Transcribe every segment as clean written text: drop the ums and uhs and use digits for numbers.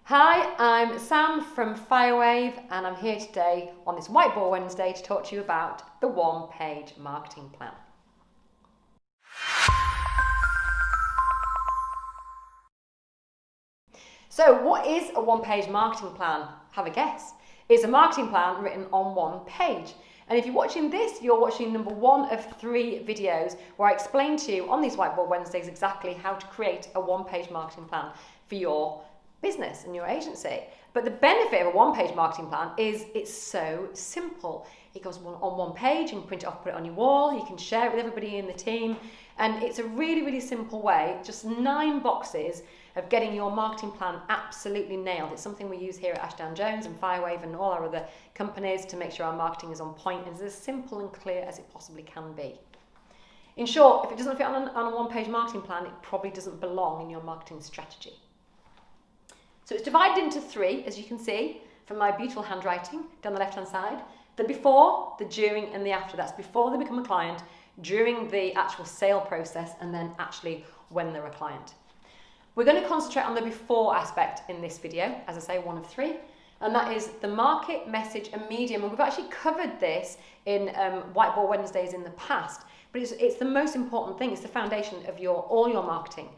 Hi, I'm Sam from Firewave and I'm here today on this Whiteboard Wednesday to talk to you about the one-page marketing plan. So what is a one-page marketing plan? Have a guess. It's a marketing plan written on one page. And if you're watching this, you're watching number 1 of 3 videos where I explain to you on these Whiteboard Wednesdays exactly how to create a one-page marketing plan for your business and your agency. But the benefit of a one-page marketing plan is it's so simple. It goes on one page, you can print it off, put it on your wall, you can share it with everybody in the team, and it's a really, really simple way, just 9 boxes of getting your marketing plan absolutely nailed. It's something we use here at Ashdown Jones and Firewave and all our other companies to make sure our marketing is on point and is as simple and clear as it possibly can be. In short, if it doesn't fit on a one-page marketing plan, it probably doesn't belong in your marketing strategy. So it's divided into 3, as you can see from my beautiful handwriting down the left-hand side. The before, the during, and the after. That's before they become a client, during the actual sale process, and then actually when they're a client. We're going to concentrate on the before aspect in this video, as I say, 1 of 3, and that is the market, message, and medium. And we've actually covered this in Whiteboard Wednesdays in the past, but it's the most important thing. It's the foundation of all your marketing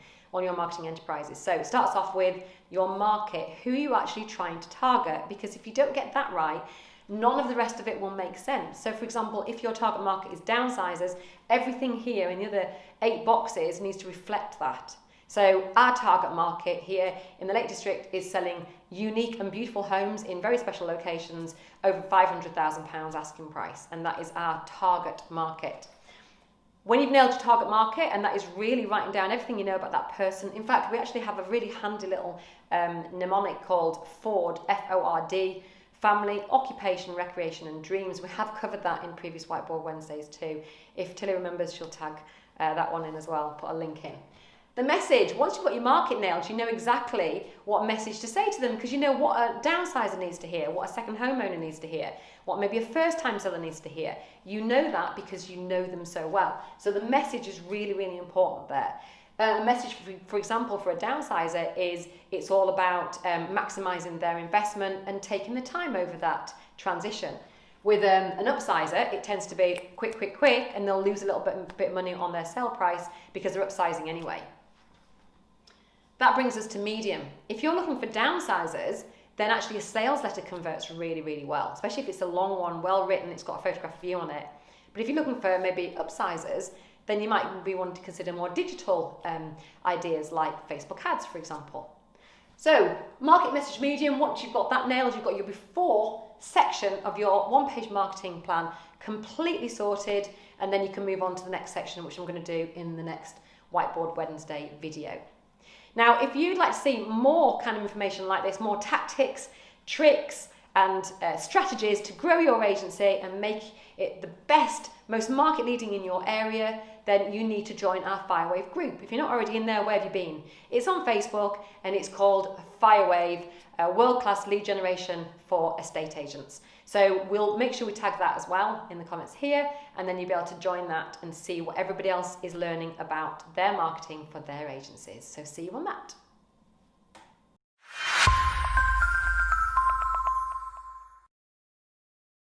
enterprises. So it starts off with your market, who are you actually trying to target? Because if you don't get that right, none of the rest of it will make sense. So for example, if your target market is downsizers, everything here in the other 8 boxes needs to reflect that. So our target market here in the Lake District is selling unique and beautiful homes in very special locations over £500,000 asking price, and that is our target market. When you've nailed your target market, and that is really writing down everything you know about that person. In fact, we actually have a really handy little mnemonic called FORD, F-O-R-D, family, occupation, recreation and dreams. We have covered that in previous Whiteboard Wednesdays too. If Tilly remembers, she'll tag that one in as well, put a link in. The message, once you've got your market nailed, you know exactly what message to say to them because you know what a downsizer needs to hear, what a second homeowner needs to hear, what maybe a first-time seller needs to hear. You know that because you know them so well. So the message is really, really important there. A message, for example, for a downsizer is it's all about maximising their investment and taking the time over that transition. With an upsizer, it tends to be quick, and they'll lose a little bit of money on their sale price because they're upsizing anyway. That brings us to medium. If you're looking for downsizers, then actually a sales letter converts really, really well, especially if it's a long one, well written, it's got a photograph view on it. But if you're looking for maybe upsizers, then you might be wanting to consider more digital ideas like Facebook ads, for example. So market, message, medium, once you've got that nailed, you've got your before section of your one-page marketing plan completely sorted, and then you can move on to the next section, which I'm going to do in the next Whiteboard Wednesday video. Now, if you'd like to see more kind of information like this, more tactics, tricks, and strategies to grow your agency and make it the best, most market leading in your area, then you need to join our Firewave group. If you're not already in there, where have you been? It's on Facebook and it's called Firewave, world-class lead generation for estate agents. So we'll make sure we tag that as well in the comments here, and then you'll be able to join that and see what everybody else is learning about their marketing for their agencies. So see you on that.